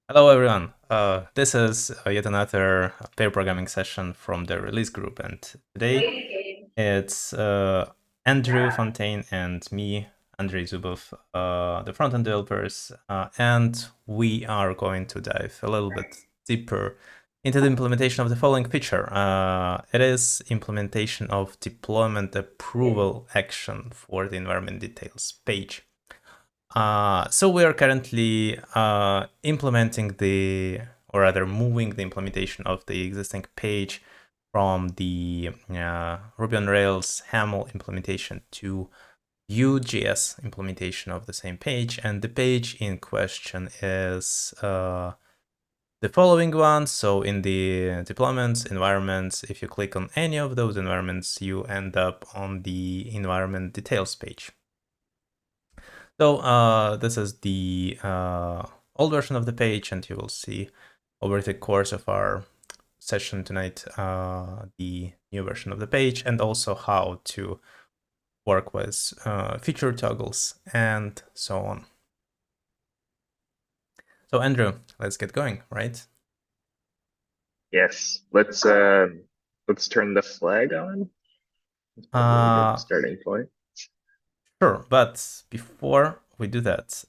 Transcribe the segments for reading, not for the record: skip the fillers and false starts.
Hello everyone. This is yet another pair programming session from the release group, and today it's Andrew Fontaine and me, Andrei Zubov, the front-end developers, and we are going to dive a little bit deeper into the implementation of the following feature. It is implementation of deployment approval action for the environment details page. So we are currently implementing or rather moving the implementation of the existing page from the Ruby on Rails HAML implementation to Vue.js implementation of the same page. And the page in question is the following one. So in the deployments, environments, if you click on any of those environments, you end up on the environment details page. So this is the old version of the page, and you will see over the course of our session tonight the new version of the page, and also how to work with feature toggles and so on. So Andrew, let's get going, right? Yes, let's turn the flag on. That's probably a good starting point. Sure, but before we do that,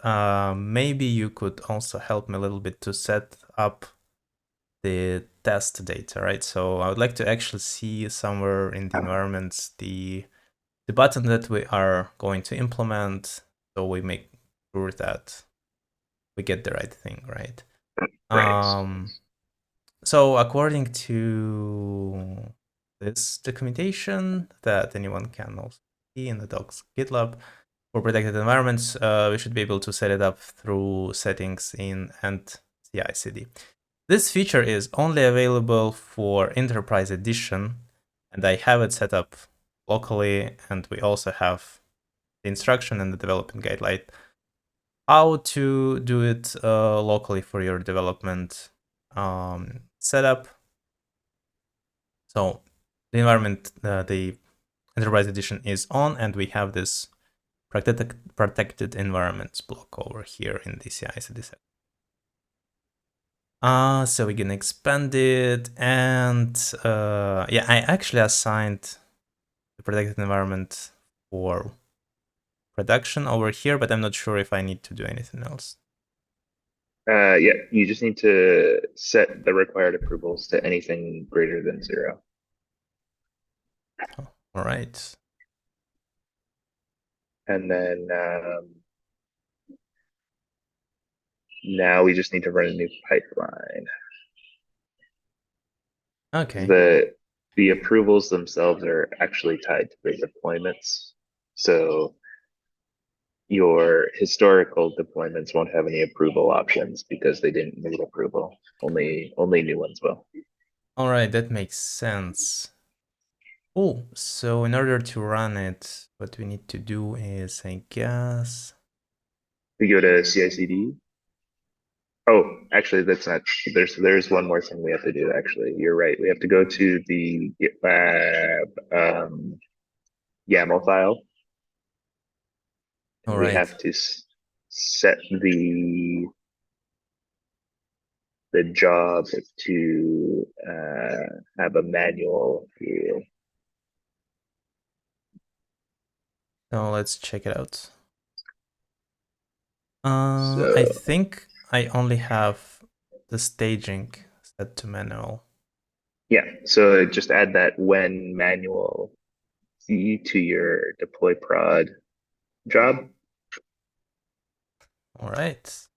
maybe you could also help me a little bit to set up the test data, right? So I would like to actually see somewhere in the environments the button that we are going to implement, so we make sure that we get the right thing, right? Right. So according to this documentation that anyone can also see in the docs GitLab, for protected environments, we should be able to set it up through settings in CI/CD. This feature is only available for Enterprise Edition, and I have it set up locally, and we also have the instruction and the development guideline how to do it locally for your development setup. So the environment, the Enterprise Edition is on, and we have this protected environments block over here in the CI/CD set. So we can expand it, and yeah, I actually assigned the protected environment for production over here, but I'm not sure if I need to do anything else. Yeah, you just need to set the required approvals to anything greater than 0. Oh, all right. And then now we just need to run a new pipeline. Okay. The approvals themselves are actually tied to the deployments. So your historical deployments won't have any approval options because they didn't need approval. Only new ones will. All right, that makes sense. Oh, so in order to run it, what we need to do is, I guess. We go to CI/CD. Oh, actually, that's not. There's one more thing we have to do. Actually, you're right. We have to go to the GitLab YAML file. All We right. have to set the job to have a manual field. So let's check it out. So I think I only have the staging set to manual. yeah, so just add that when manual to your deploy prod job. All right.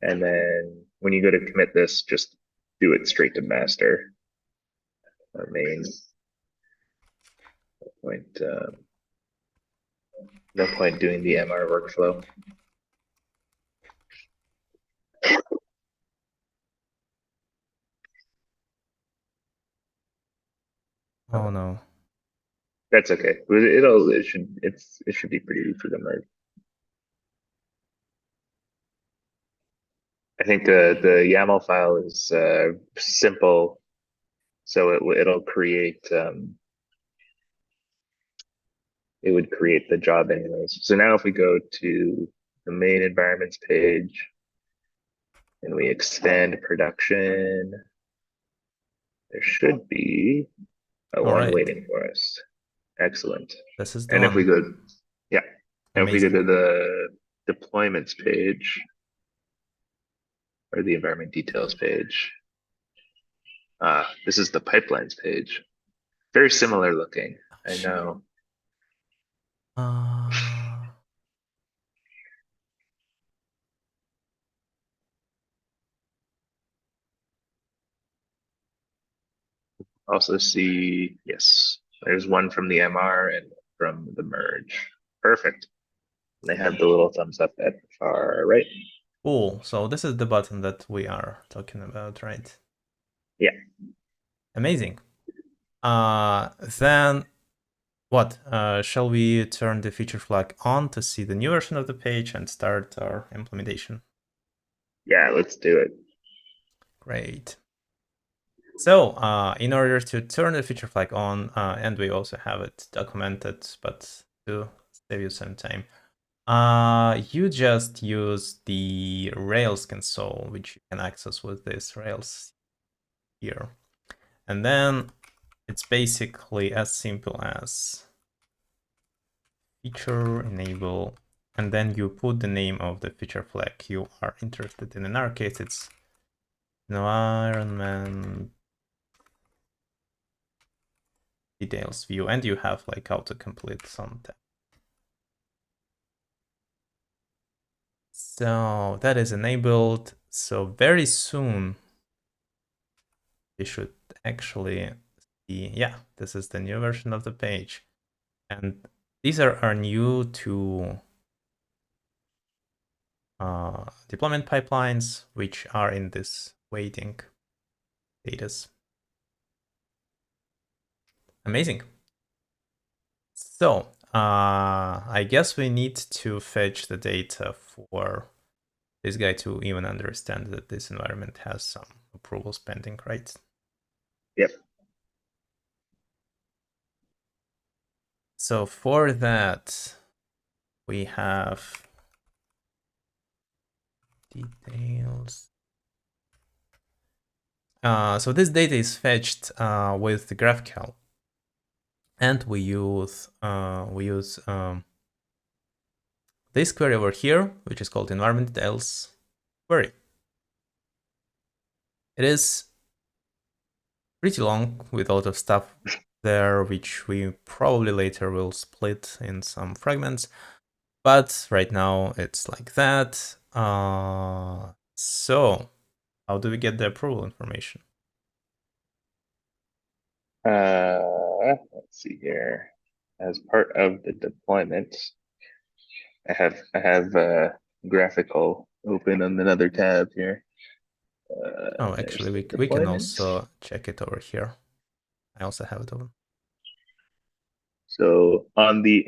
And then when you go to commit this, just do it straight to master or main. Point, no point doing the MR workflow. Oh no. That's okay. It should be pretty easy for the merge. I think the YAML file is simple, so it'll create it would create the job anyways. So now if we go to the main environments page, and we expand production, there should be All one right, waiting for us. Excellent. this is the And if we one. go, yeah, and if we go Amazing. to the deployments page or the environment details page, this is the pipelines page. Very similar looking. I know. Uh, Also see, yes, there's one from the MR and from the merge. Perfect. They have the little thumbs up at the far right. cool. So this is the button that we are talking about, right? Yeah. Amazing. Then what? Shall we turn the feature flag on to see the new version of the page and start our implementation? Yeah, let's do it. Great. So in order to turn the feature flag on, and we also have it documented, but to save you some time, you just use the Rails console, which you can access with this Rails here. And then it's basically as simple as feature enable, and then you put the name of the feature flag you are interested in. In our case, it's environment details view, and you have like autocomplete some tab. So that is enabled. So very soon you should actually see, yeah, this is the new version of the page. And these are new to deployment pipelines, which are in this waiting status. Amazing. So I guess we need to fetch the data for this guy to even understand that this environment has some approvals pending, right? Yep. So for that, we have details. So this data is fetched with the GraphQL, and we use this query over here, which is called environment details query. It is pretty long with a lot of stuff there, which we probably later will split in some fragments. But right now it's like that. So how do we get the approval information? Let's see here. As part of the deployment, I have graphical open on another tab here. Oh, There's actually, the we can deployment. also check it over here. I also have it open. So on the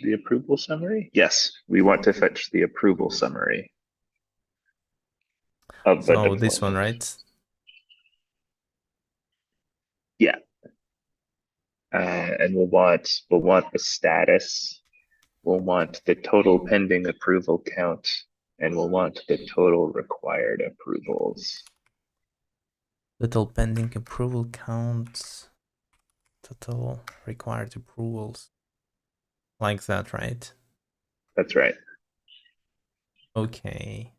the approval summary. Yes, we want to fetch the approval summary of the So this one, deployment. right? Yeah, and we'll want a status. We'll want the total pending approval count, and we'll want the total required approvals. Total pending approval count, total required approvals. Like that, right? That's right. Okay.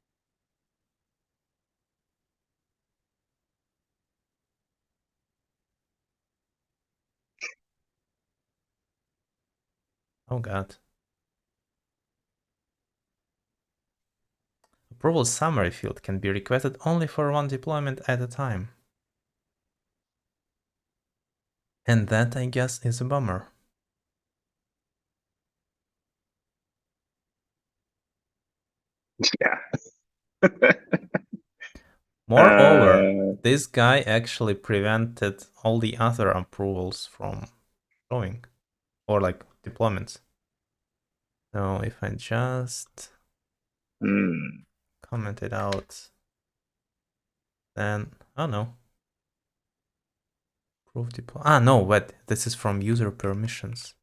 Oh god. Approval summary field can be requested only for one deployment at a time. And that, I guess, is a bummer. Yeah. Moreover, this guy actually prevented all the other approvals from showing, or like deployments. So if I just comment it out, then, oh no. Proof deploy. No, wait, this is from user permissions.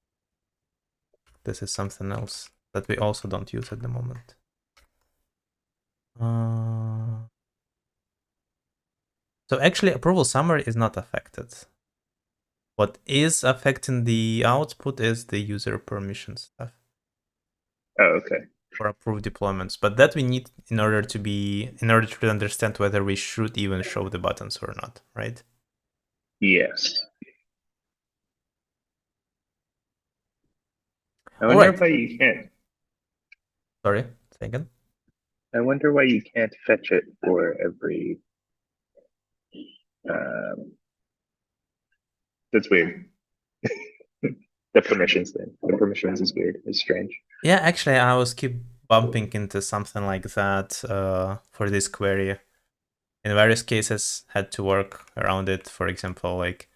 This is something else. that we also don't use at the moment. So actually, approval summary is not affected. What is affecting the output is the user permission stuff. Oh, okay. For approved deployments, but that we need in order to understand whether we should even show the buttons or not, right? Yes. I All wonder right. why you can't. Sorry, say again. I wonder why you can't fetch it for every. Um, that's weird. The permissions thing. The permissions is weird. It's strange. Yeah, actually, I was keep bumping into something like that for this query. In various cases, had to work around it. For example, like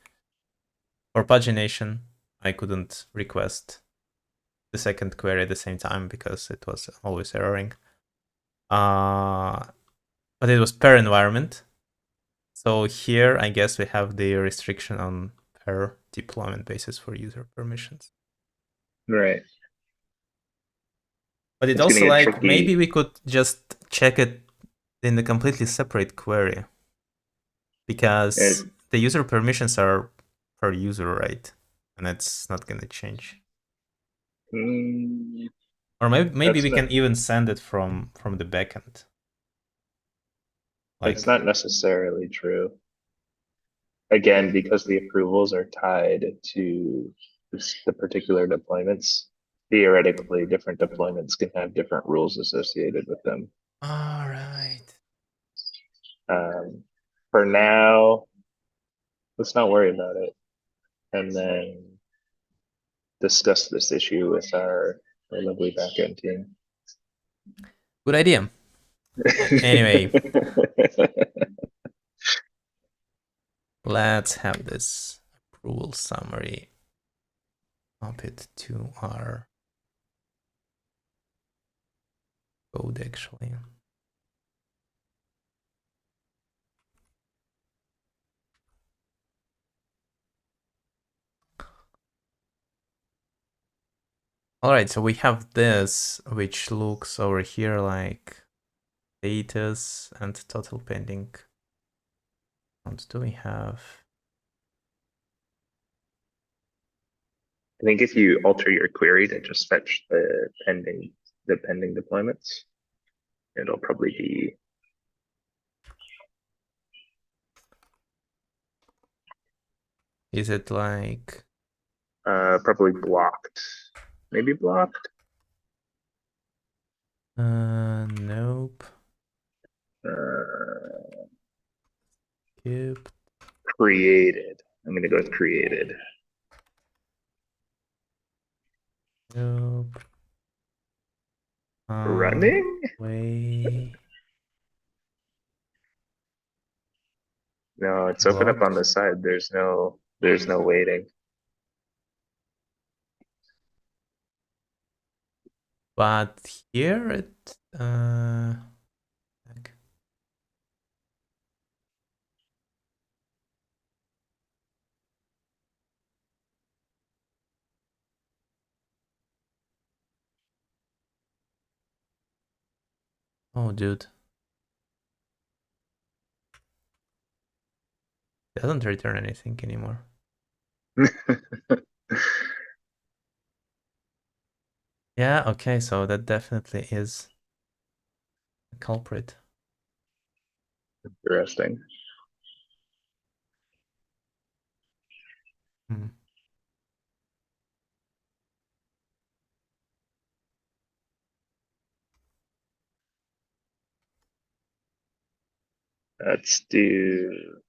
for pagination, I couldn't request the second query at the same time because it was always erroring. But it was per environment. So here, I guess we have the restriction on per deployment basis for user permissions. Right. But it It's gonna also get like maybe tricky. we could just check it in a completely separate query because It, the user permissions are per user, right? And it's not gonna change. mm, Or maybe that's we not. can even send it from the backend. That's Like, not necessarily true. Again, because the approvals are tied to the particular deployments. Theoretically, different deployments can have different rules associated with them. all right. For now, let's not worry about it, and then discuss this issue with our lovely backend team. Good idea. Anyway, let's have this approval summary. Up it to our code actually. All right, so we have this, which looks over here like status and total pending. What do we have? I think if you alter your query to just fetch the pending deployments, it'll probably be Is it like probably blocked. Maybe blocked. nope. Uh, Skip. created. I'm gonna go with created. Nope. Running? Way No, it's open up on blocked. the side. There's no waiting. But here it like, oh dude. It doesn't return anything anymore. Yeah, okay, so that definitely is a culprit. Interesting. Hmm. Let's do.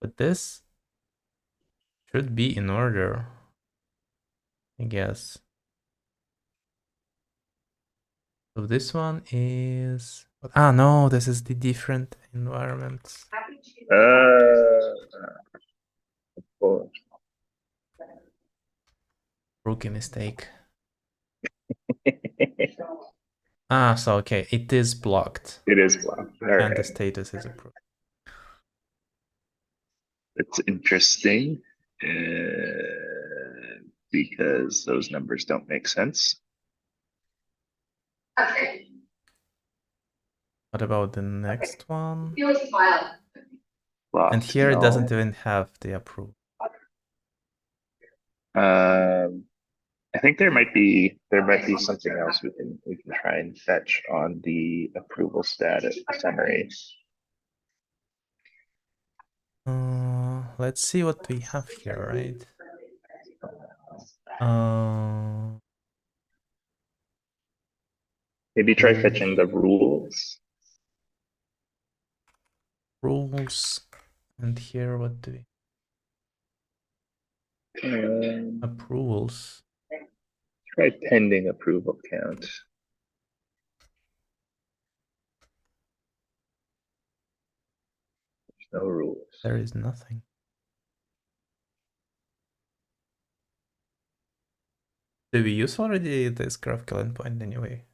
But this should be in order, I guess. So this one is... no, this is the different environments. Cool. Rookie mistake. So okay, it is blocked. It is blocked. All And the right. status is approved. It's interesting. because those numbers don't make sense. What about the next one? Loft, And here it no. doesn't even have the approval. I think there might be something else we can try and fetch on the approval status summary. Let's see what we have here, right? Maybe try fetching the rules. Rules. And here, what do we? Approvals. Try pending approval count. There's no rules. There is nothing. Do we use already this GraphQL endpoint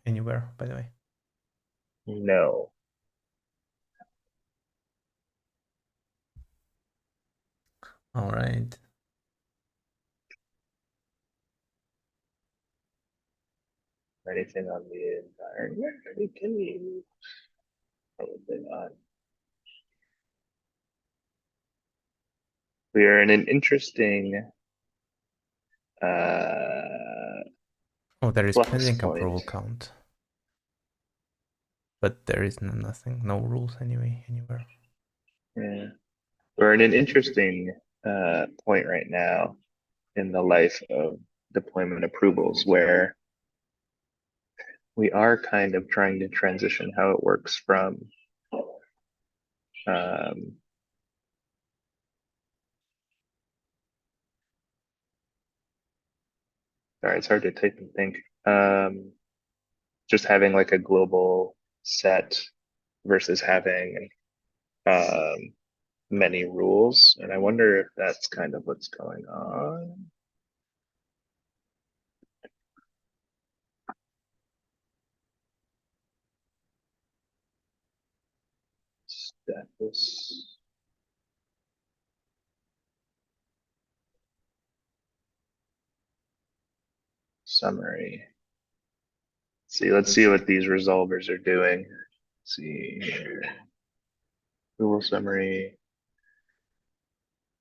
anywhere, by the way? No. All right. Anything on the environment? Can you? Probably not. We are in an interesting Oh, there is flux pending point. approval count. But there is nothing, no rules anywhere. Yeah. We're in an interesting point right now in the life of deployment approvals where we are kind of trying to transition how it works from sorry, it's hard to type and think. Just having like a global set versus having many rules. And I wonder if that's kind of what's going on. Status. Summary. Let's see what these resolvers are doing. Let's see here. Google summary.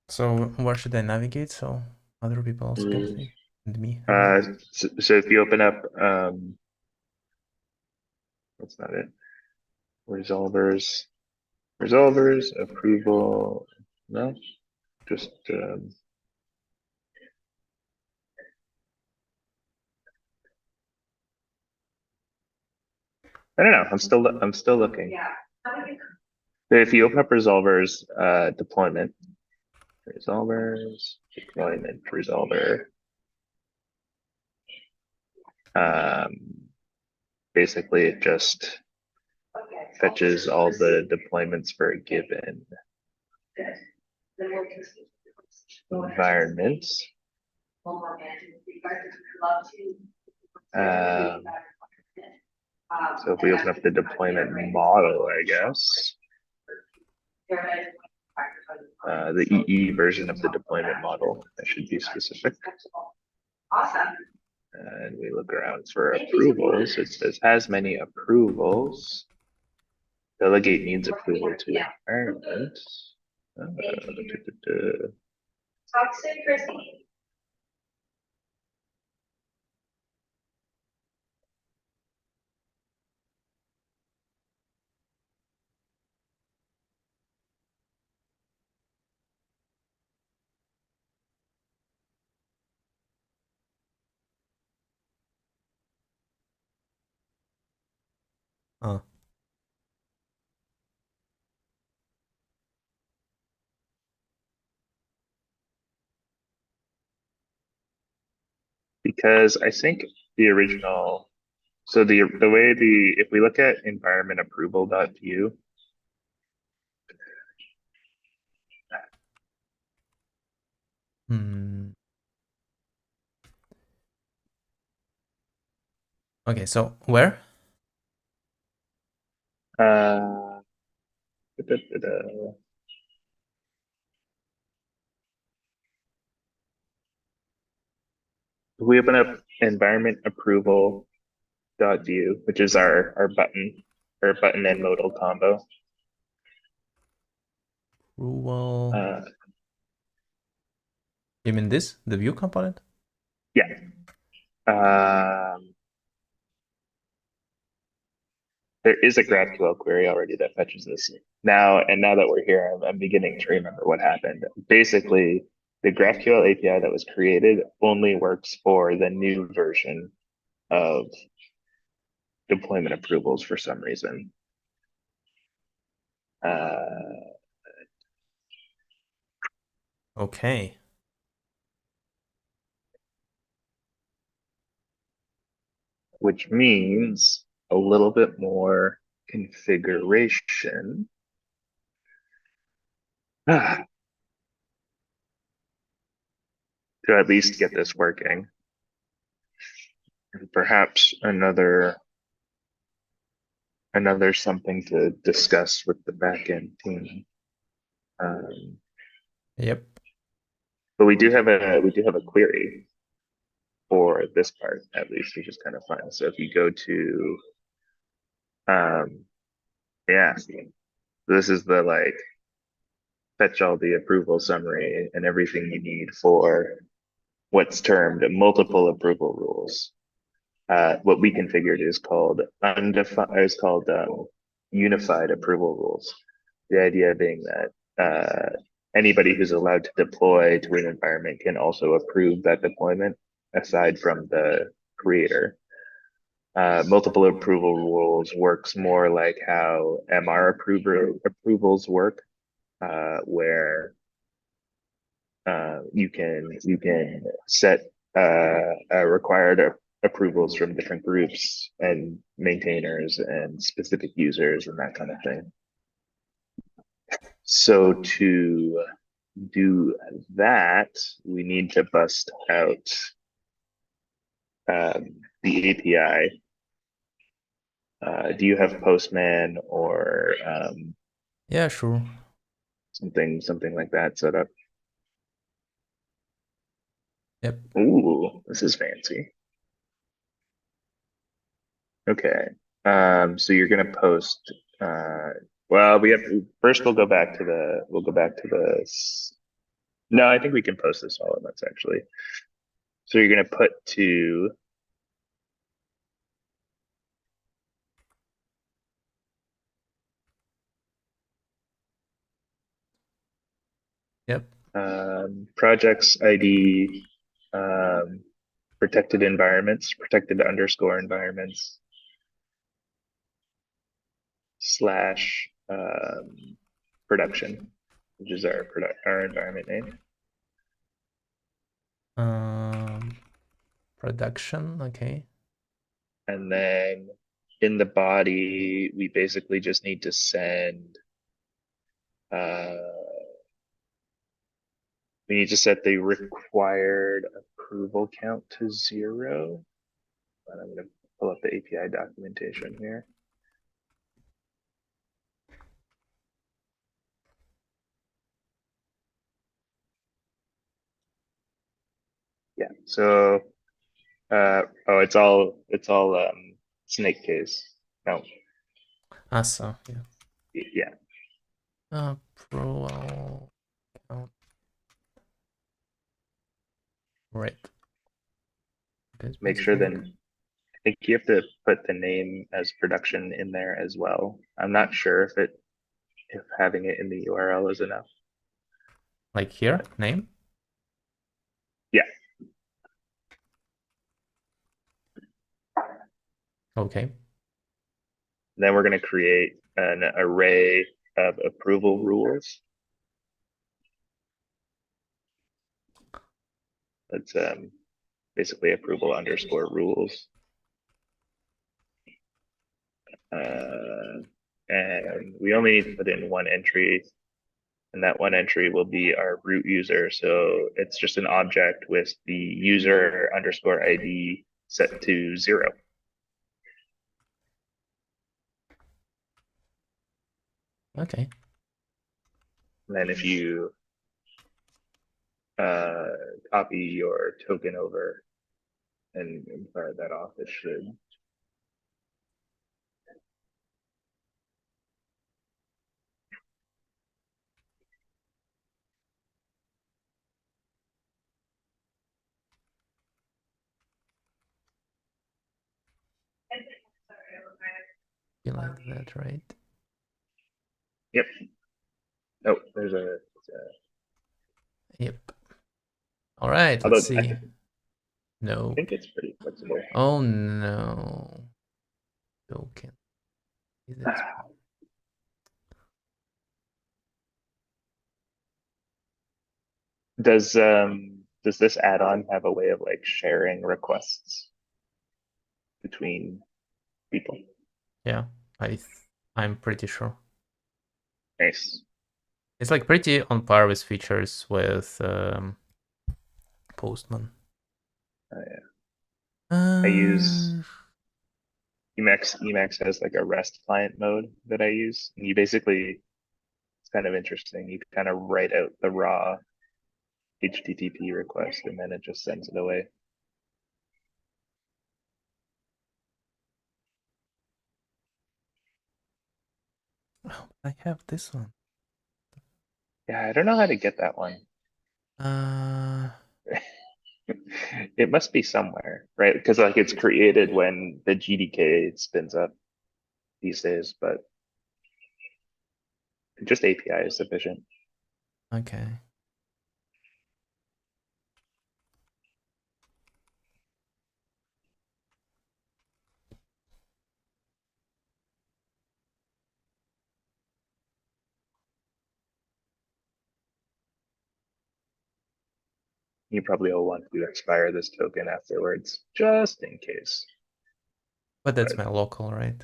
So where should I navigate so other people also can see? And me. So if you open up, that's not it. Resolvers, approval. No, just I don't know. I'm still looking. So if you open up resolvers, deployment, resolvers, deployment, resolver. Basically, it just fetches all the deployments for a given environment. So if we open up the deployment model, I guess, the EE version of the deployment model, I should be specific. And we look around for approvals. It says has many approvals. Delegate needs approval to environment. Because I think the original, so the way if we look at environment approval.view, Okay, so where? we open up environment approval dot view, which is our button and modal combo. Approval. Uh, You mean this, the view component? yeah. There is a GraphQL query already that fetches this now. And now that we're here, I'm beginning to remember what happened. Basically, the GraphQL API that was created only works for the new version of deployment approvals for some reason. Okay. Which means a little bit more configuration. To at least get this working. And perhaps another something to discuss with the backend team. Yep. But we do have a query for this part at least, which is kind of fun. So if you go to yeah, this is the like fetch all the approval summary and everything you need for what's termed multiple approval rules. What we configured is called unified approval rules. The idea being that anybody who's allowed to deploy to an environment can also approve that deployment aside from the creator. Multiple approval rules works more like how MR approvals work, where you can set required approvals from different groups and maintainers and specific users and that kind of thing. So to do that, we need to bust out the API. Do you have Postman or Yeah, sure. something like that set up? Yep. Ooh, this is fancy. Okay. So you're gonna post well, first we'll go back to the no, I think we can post this all at once actually. So you're gonna put to Yep. projects ID protected environments, protected underscore environments slash production, which is our environment name. Production. Okay. And then in the body, we basically just need to send we need to set the required approval count to 0. And I'm going to pull up the API documentation here. Yeah. So, oh, it's all snake case. No. So yeah. Yeah. Approval count. Right. Make sure then. I think you have to put the name as production in there as well. I'm not sure if having it in the URL is enough. Like here, name. Yeah. Okay. Then we're going to create an array of approval rules. That's basically approval underscore rules. And we only need to put in one entry, and that one entry will be our root user. So it's just an object with the user underscore ID set to 0. Okay. And then if you copy your token over, and fire that off, it should. You like that, right? Yep. Oh, there's a. Yep. All right, Although let's see. No. think it's pretty flexible. Oh no. Token. Is it? Does this add-on have a way of like sharing requests between people? Yeah, I'm pretty sure. Nice. It's like pretty on par with features with Postman. I use Emacs. Emacs has like a REST client mode that I use. And you basically, it's kind of interesting. You kind of write out the raw HTTP request and then it just sends it away. Oh, I have this one. Yeah, I don't know how to get that one. It must be somewhere, right? Because like it's created when the GDK spins up these days, but just API is sufficient. Okay. You probably will want to expire this token afterwards, just in case. But that's my local, right?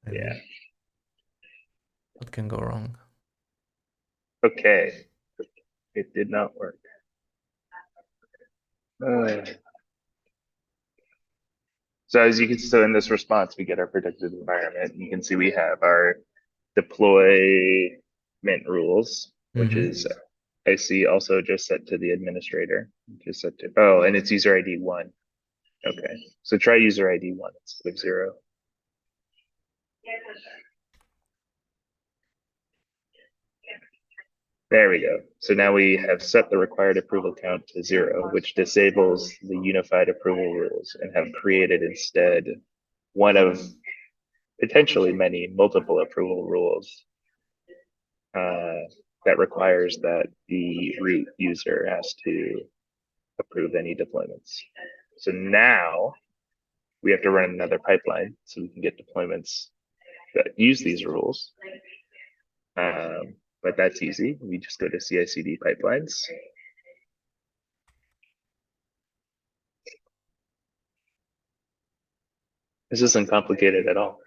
I Yeah. mean, what can go wrong? Okay. It did not work. So as you can see, so in this response, we get our predicted environment. You can see we have our deployment rules, which is I see also just set to the administrator. Just set to, oh, and it's user ID 1. Okay, so try user ID 1 instead of 0. There we go. So now we have set the required approval count to 0, which disables the unified approval rules and have created instead one of potentially many multiple approval rules that requires that the root user has to approve any deployments. So now we have to run another pipeline so we can get deployments that use these rules. But that's easy. We just go to CI/CD pipelines. This isn't complicated at all.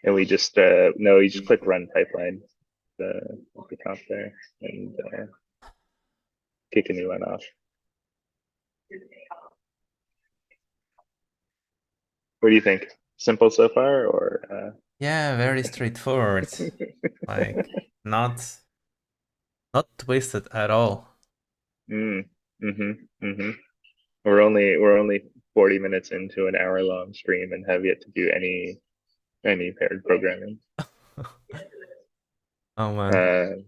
And we just, no, you just click run pipeline at the top there and kick a new one off. What do you think? Simple so far, or? Yeah, very straightforward. Like not twisted at all. We're only 40 minutes into an hour-long stream and have yet to do any paired programming. Oh man.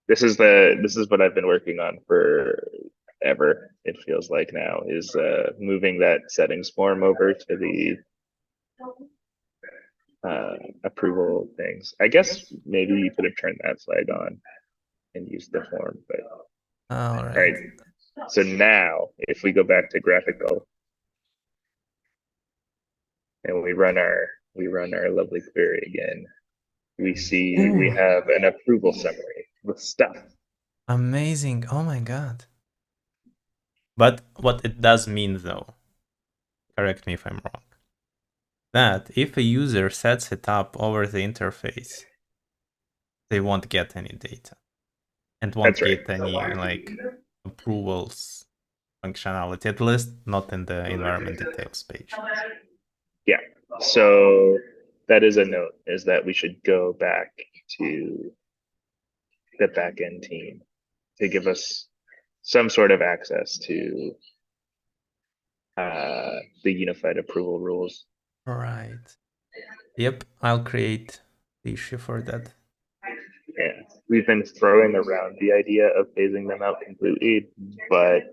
This is what I've been working on for ever. It feels like now is moving that settings form over to the approval things. I guess maybe you could have turned that flag on and used the form, but All all right. So now, if we go back to graphical and we run our lovely query again, we see we have an approval summary with stuff. Amazing. Oh my god. But what it does mean though, correct me if I'm wrong, that if a user sets it up over the interface, they won't get any data and won't get any like approvals functionality, at least not in the environment details page. Yeah. So that is a note, is that we should go back to the backend team to give us some sort of access to the unified approval rules. Right. Yep, I'll create the issue for that. Yeah, we've been throwing around the idea of phasing them out completely, but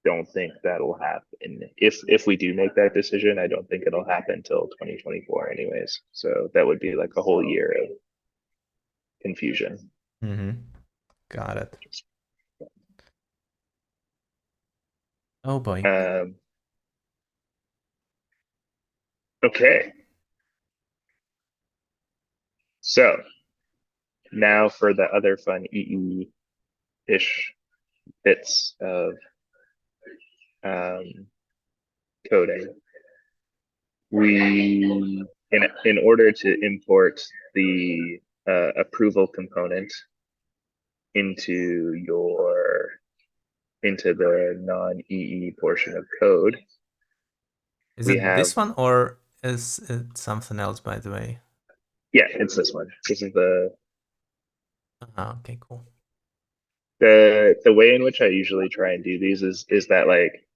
don't think that'll happen. If we do make that decision, I don't think it'll happen until 2024 anyways. So that would be like a whole year of confusion. Got it. Oh boy. Okay. So now for the other fun EE-ish bits of coding. We, in order to import the approval component into the non-EE portion of code, Is we it have, this one or is it something else, by the way? yeah, it's this one. This is the Okay, cool. the way in which I usually try and do these is that like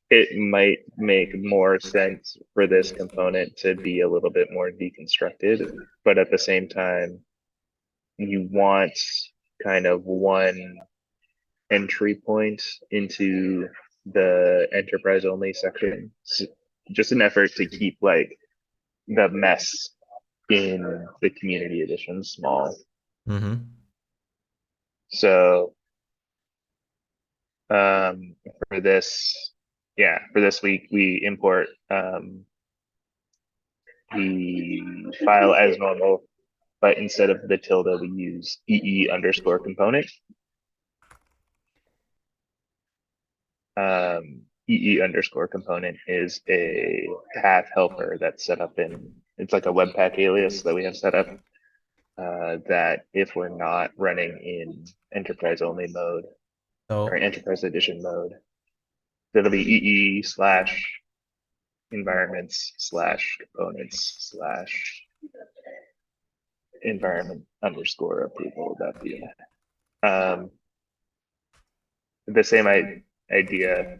it might make more sense for this component to be a little bit more deconstructed, but at the same time, you want kind of one entry point into the enterprise only section. Just an effort to keep like the mess in the community edition small. So for this, we import the file as normal, but instead of the tilde, we use EE underscore component. EE underscore component is a path helper that's set up it's like a Webpack alias that we have set up that if we're not running in enterprise only mode or enterprise edition mode, that'll be EE slash environments slash components slash environment underscore approval.p. The same idea.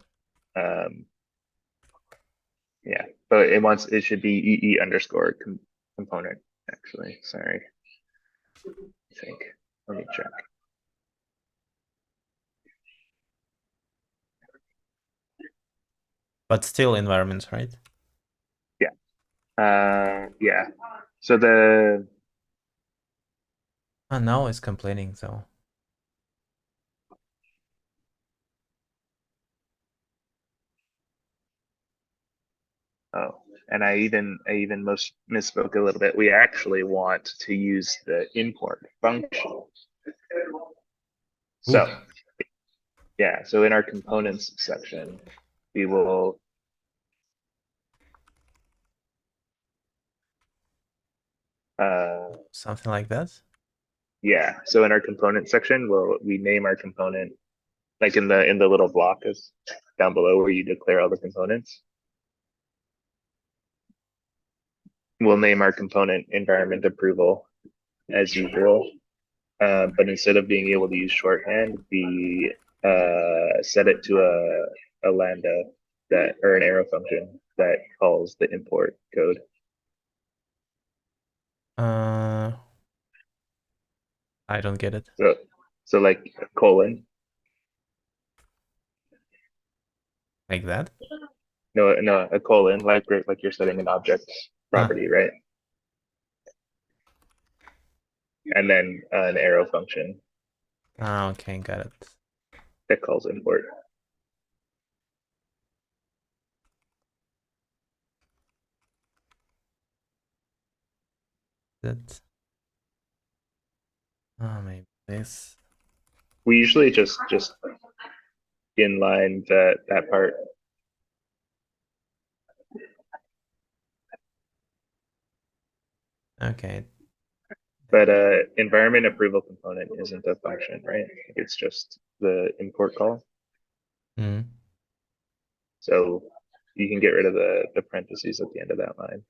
Yeah, but it should be EE underscore component, actually. Sorry. I think. Let me check. But still environments, right? Yeah. Yeah. So the now it's complaining, so. Oh, and I even misspoke a little bit. We actually want to use the import function. So yeah, so in our components section, we will something like that. Yeah, so in our component section, we name our component like in the little block is down below where you declare all the components. We'll name our component environment approval as usual. But instead of being able to use shorthand, we set it to a lambda or an arrow function that calls the import code. I don't get it. So like colon. Like that? No, a colon, like you're setting an object property, right? And then an arrow function. Okay, got it. That calls import. That. Maybe this. We usually just inline that part. Okay. But environment approval component isn't a function, right? It's just the import call. So you can get rid of the parentheses at the end of that line.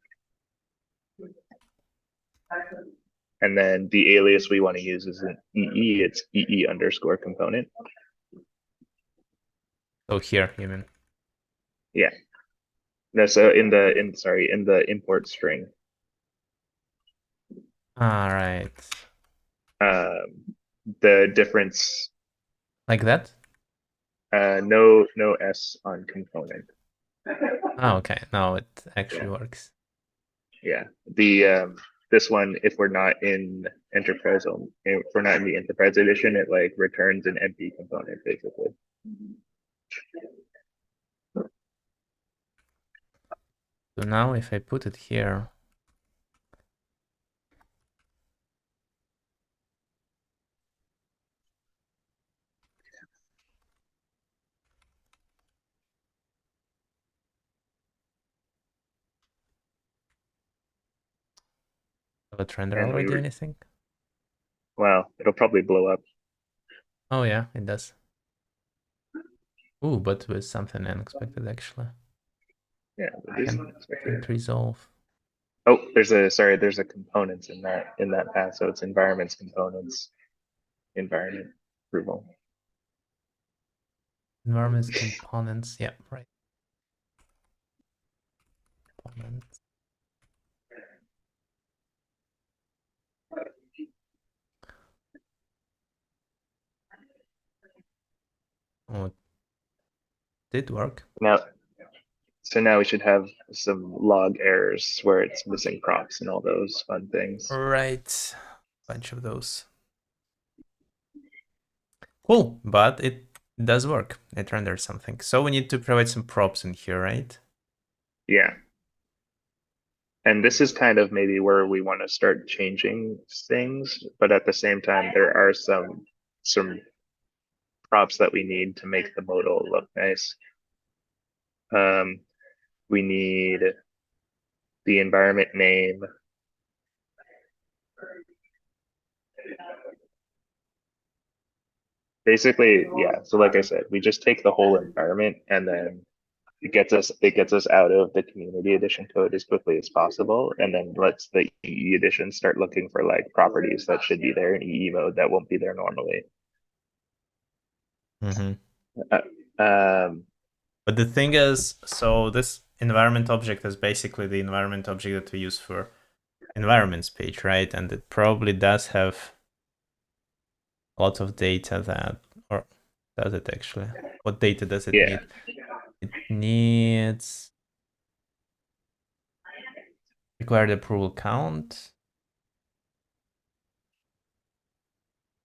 And then the alias we want to use is an EE. It's EE underscore component. Oh, here, you mean? Yeah. No, so in the import string, All right. the difference, Like that? no S on component. Oh, okay. Now it actually Yeah. works. Yeah. The this one, if we're not in if we're not in the enterprise edition, it like returns an empty component basically. So now if I put it here, will it render And already anything? well, it'll probably blow up. Oh yeah, it does. Ooh, but with something unexpected actually. Yeah. There's Can't resolve. Oh, there's a components in that path, so it's environments components, environment approval. Environments components. Yeah, right. Components. Oh, it did work. Now we should have some log errors where it's missing props and all those fun things. Right. Bunch of those. Cool, but it does work. It renders something. So we need to provide some props in here, right? Yeah. And this is kind of maybe where we want to start changing things, but at the same time, there are some props that we need to make the modal look nice. We need the environment name. Basically, yeah. So like I said, we just take the whole environment and then it gets us out of the community edition code as quickly as possible, and then lets the EE edition start looking for like properties that should be there in EE mode that won't be there normally. Mm-hmm. Um, But the thing is, so this environment object is basically the environment object that we use for environments page, right? And it probably does have a lot of data that, or does it actually? What data does it yeah. need? It needs required approval count.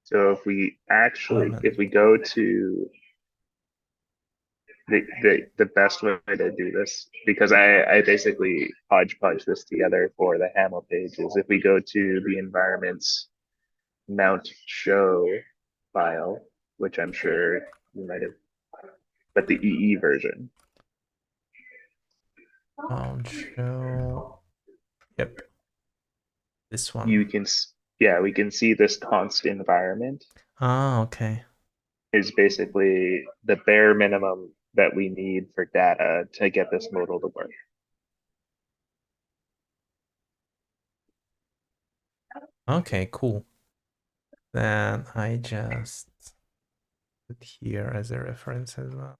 So if we Element. go to the best way to do this, because I basically hodgepodge this together for the HAML page, is if we go to the environments mount show file, which I'm sure you might have, but the EE version, Show. Yep, this one. you can, yeah, we can see this const environment Ah, okay. is basically the bare minimum that we need for data to get this modal to work. Okay, cool. Then I just put here as a reference as well.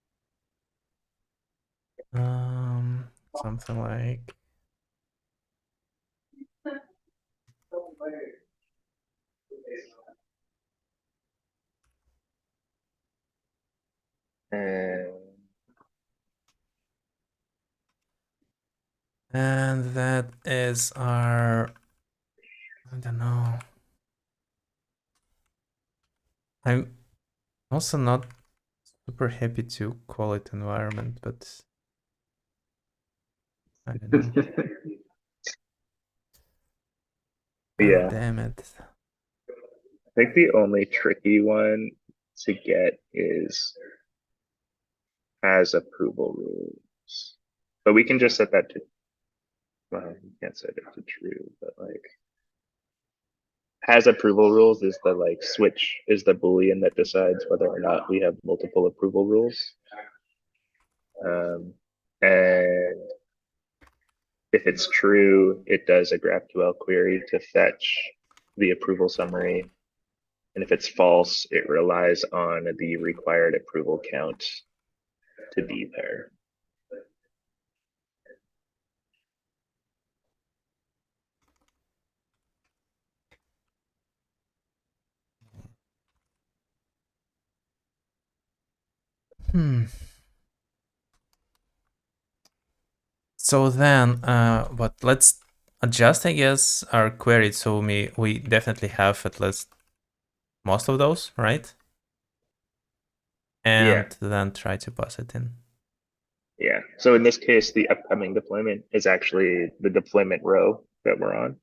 Something like And and that is our, I don't know. I'm also not super happy to call it environment, but I don't know. God yeah, damn it. I think the only tricky one to get is has approval rules, but we can just set that to, well, you can't set it to true, but like has approval rules is the like switch is the boolean that decides whether or not we have multiple approval rules. And if it's true, it does a GraphQL query to fetch the approval summary. And if it's false, it relies on the required approval count to be there. So then, but let's adjust, I guess, our query so we definitely have at least most of those, right? Yeah. And then try to pass it in. Yeah. So in this case, the upcoming deployment is actually the deployment row that we're on.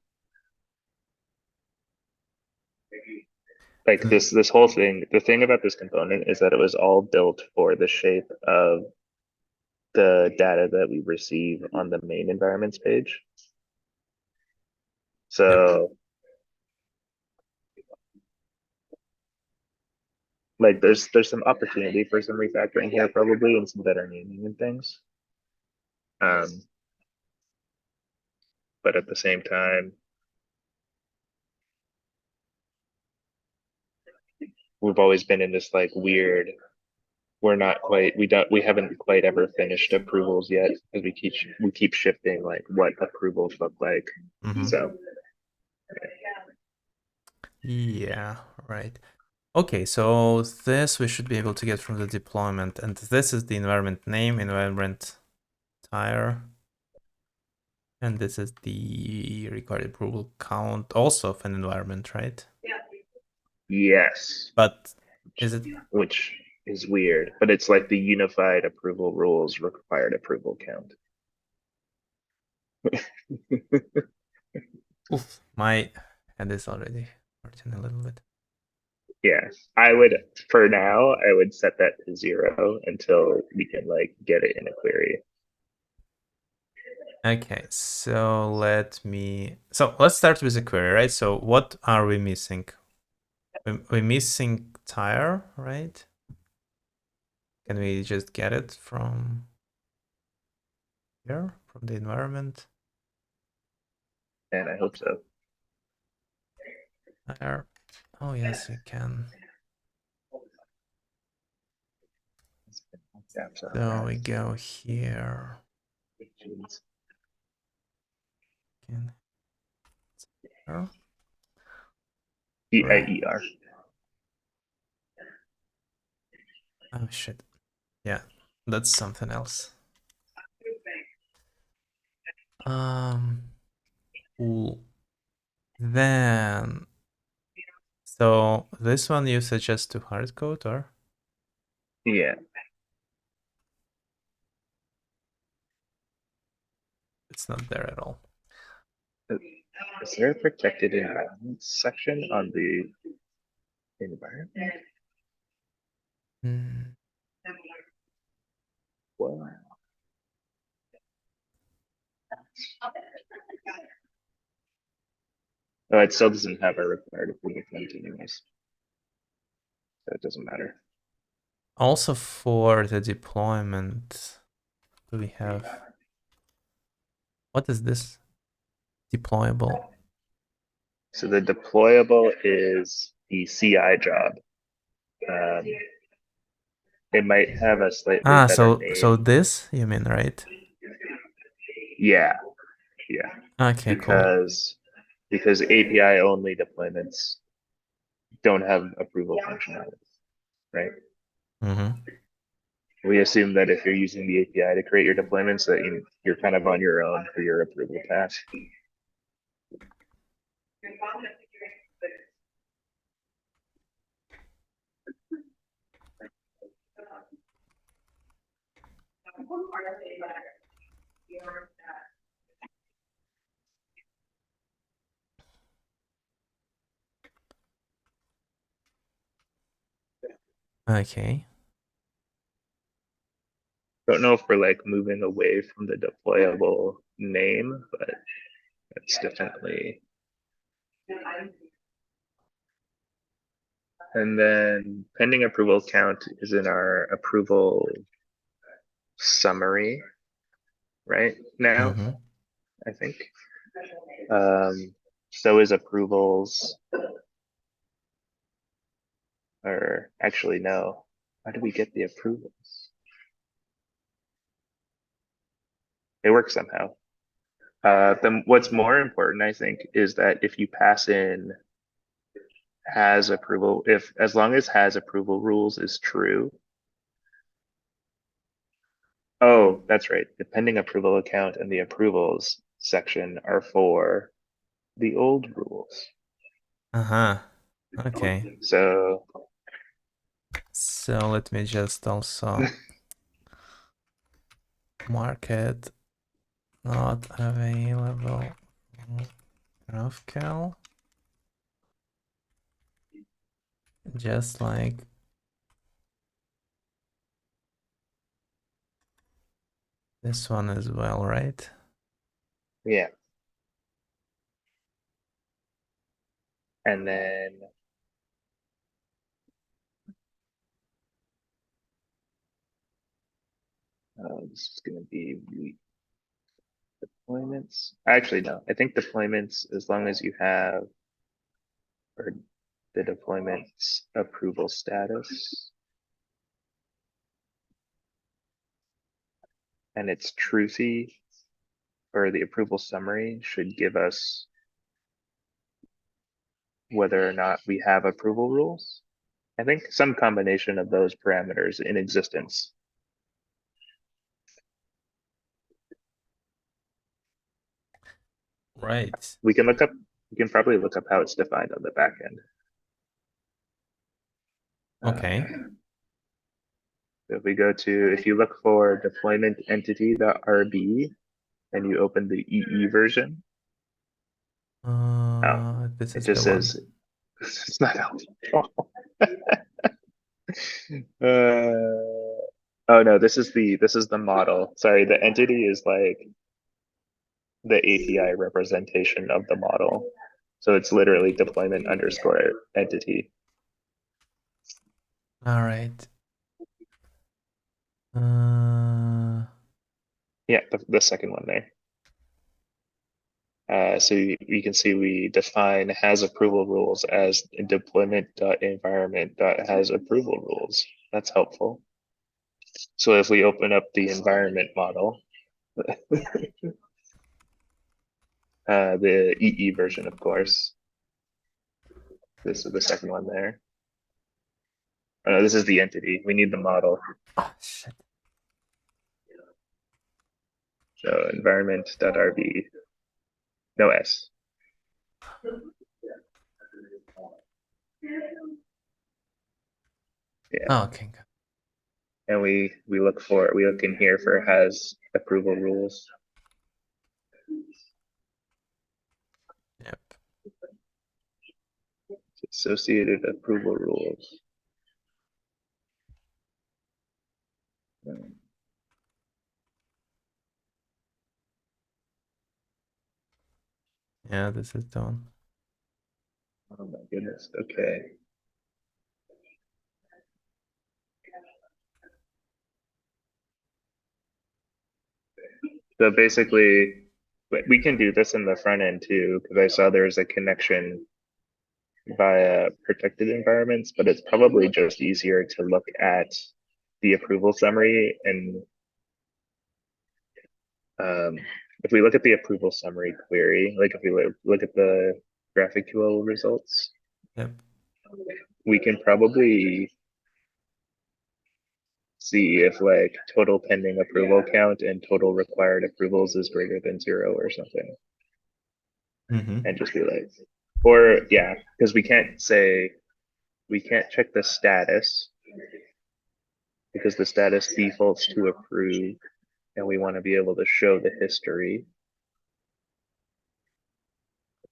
Like this whole thing, the thing about this component is that it was all built for the shape of the data that we receive on the main environments page. So like there's some opportunity for some refactoring here probably and some better naming and things. But at the same time, we've always been in this like weird, we haven't quite ever finished approvals yet because we keep shifting like what approvals look like. So yeah, right. Okay, so this we should be able to get from the deployment, and this is the environment name, environment tire, and this is the recorded approval count also of an environment, right? yes, But is it? which is weird, but it's like the unified approval rules required approval count. Oof, my head is already hurting a little bit. Yeah, I would, for now, I would set that to 0 until we can like get it in a query. Okay, so let's start with the query, right? So what are we missing? We're missing tire, right? Can we just get it from here, from the environment? And I hope so. Tire. Oh yes, we can. So we go here. Can here. EIER. Oh shit. Yeah, that's something else. Cool. Then, so this one you suggest to hard code or? Yeah. It's not there at all. Is there a protected environment section on the environment? Hmm. Wow. Oh, it still doesn't have a required approval count anyways. So it doesn't matter. Also for the deployment, do we have, what is this? Deployable. So the deployable is the CI job. Um, it might have a slightly better So name. this you mean, right? Yeah, yeah. Okay, cool. Because API only deployments don't have approval functionality, right? Mm-hmm. We assume that if you're using the API to create your deployments, that you're kind of on your own for your approval task. Okay. Don't know if we're like moving away from the deployable name, but it's definitely. And then pending approval count is in our approval summary right now, Mm-hmm. I think. So is approvals, or actually no. How do we get the approvals? It works somehow. Then what's more important, I think, is that if you pass in has approval, if as long as has approval rules is true. Oh, that's right. The pending approval account and the approvals section are for the old rules. Uh-huh. Okay. So So let me just also market not available GraphQL. Just like this one as well, right? yeah. And then this is going to be deployments. Actually, no, I think deployments, as long as you have or the deployment's approval status and it's truthy, or the approval summary should give us whether or not we have approval rules. I think some combination of those parameters in existence. Right. We can probably look up how it's defined on the back end. Okay. If we go to, if you look for deployment entity.rb and you open the EE version, oh, This it is the just one. says, it's not helpful. Oh no, this is the model. Sorry, the entity is like the API representation of the model. So it's literally deployment underscore entity. All right. Uh, Yeah, the second one there. So you can see we define has approval rules as deployment.environment.has approval rules. That's helpful. So if we open up the environment model, the EE version, of course, this is the second one there. Oh, no, this is the entity. We need the model. oh shit. So environment.rb, no S. Yeah. Oh, okay. And we look in here for has approval rules. Yep. Associated approval rules. Yeah, this is the one. Oh my goodness. Okay. So basically, we can do this in the front end too, because I saw there's a connection via protected environments, but it's probably just easier to look at the approval summary. And if we look at the approval summary query, like if we look at the GraphQL results, Yep. we can probably see if like total pending approval count and total required approvals is greater than 0 or something. Mm-hmm. And just be like, or yeah, because we can't say, we can't check the status because the status defaults to approve and we want to be able to show the history.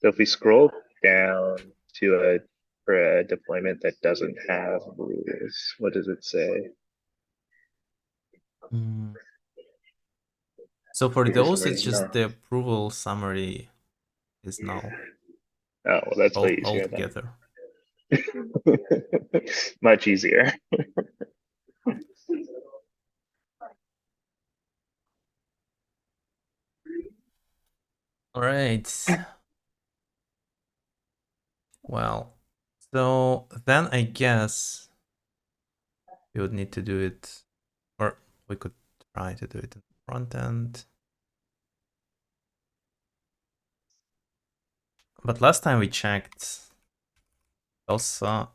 So if we scroll down to for a deployment that doesn't have rules, what does it say? Mm. So for For some those, it's reason, just no. the approval summary is null Oh, well, that's way easier then. altogether. Much easier. All right. Well, so then I guess we would need to do it, or we could try to do it in the front end. But last time we checked also.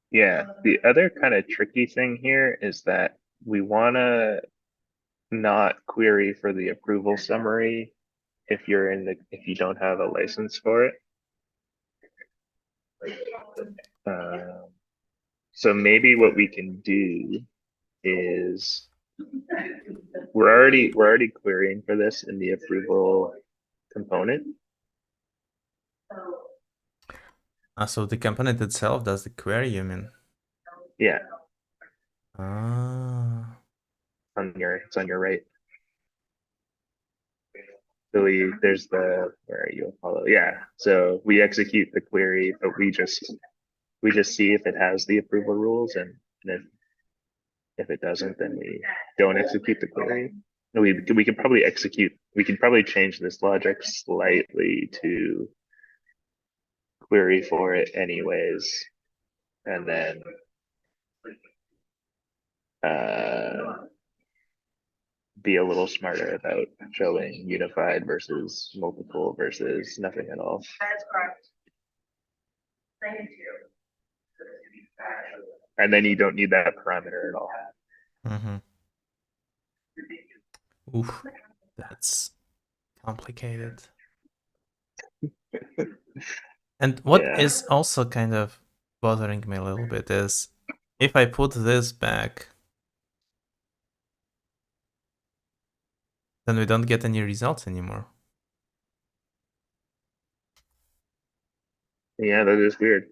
Yeah, the other kind of tricky thing here is that we want to not query for the approval summary if you don't have a license for it. So maybe what we can do is we're already querying for this in the approval component. So the component itself does the query, you mean? Yeah, Ah. it's on your right. So there's where are you, Apollo? Yeah. So we execute the query, but we just see if it has the approval rules, and if it doesn't, then we don't execute the query. We could probably change this logic slightly to query for it anyways, and then be a little smarter about showing unified versus multiple versus nothing at all. And then you don't need that parameter at all. Mm-hmm. Oof, that's complicated. And what Yeah. is also kind of bothering me a little bit is if I put this back, then we don't get any results anymore. Yeah, that is weird.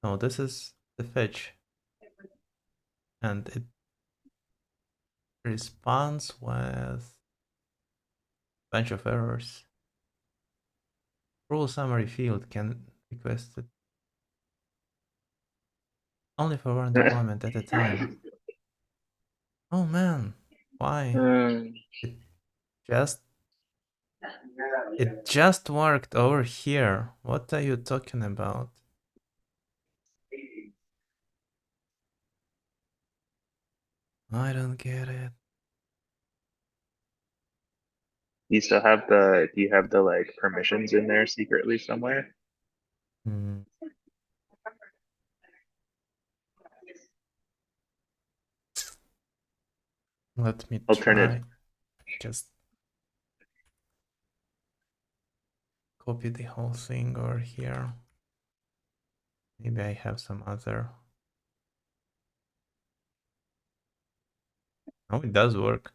No, this is the fetch. And it responds with a bunch of errors. Rule summary field can request it only for one deployment at a time. Oh man, why? Um, It just it just worked over here. What are you talking about? I don't get it. do you have the like permissions in there secretly somewhere? Hmm. Let me Alternate. try. Just copy the whole thing over here. Maybe I have some other. Oh, it does work.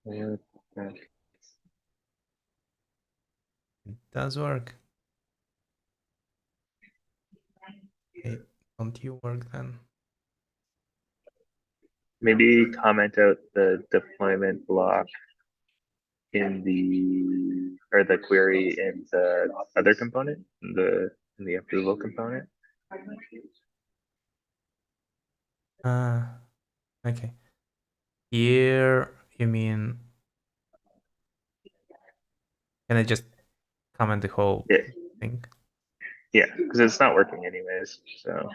Yeah. It does work. Hey, don't you work then? Maybe comment out the deployment block in the query in the other component, in the approval component. Okay. Here, you mean, can I just comment the whole Yeah, thing? yeah, because it's not working anyways. So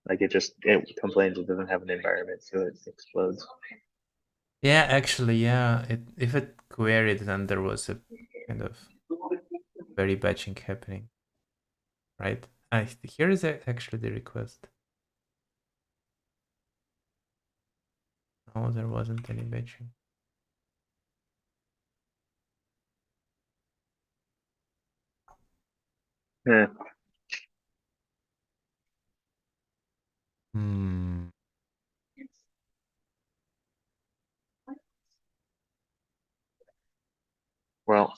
like it complains it doesn't have an environment, so it explodes. Yeah, actually, yeah. If it queried, then there was a kind of very batching happening, right? Here is actually the request. No, there wasn't any batching. Yeah. Hmm. Well,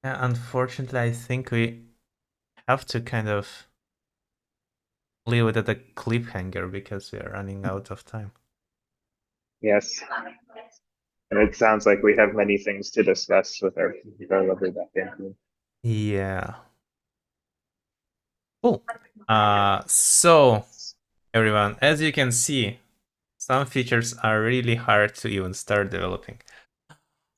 Yeah, unfortunately, I think we have to kind of leave it at a cliffhanger because we are running out of time. yes. And it sounds like we have many things to discuss with our lovely backend team. Yeah. Cool. So everyone, as you can see, some features are really hard to even start developing.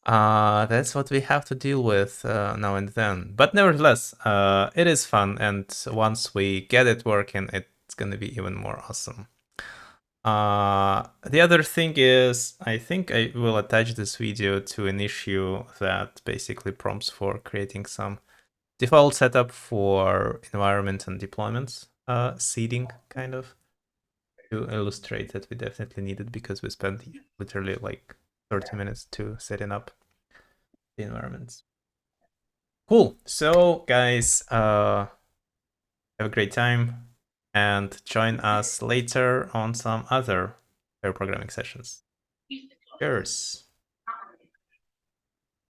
That's what we have to deal with now and then. But nevertheless, it is fun, and once we get it working, it's gonna be even more awesome. The other thing is, I think I will attach this video to an issue that basically prompts for creating some default setup for environment and deployments, seeding kind of, to illustrate that we definitely need it because we spent literally like 30 minutes to setting up the environments. Cool. So guys, have a great time and join us later on some other pair programming sessions. Cheers.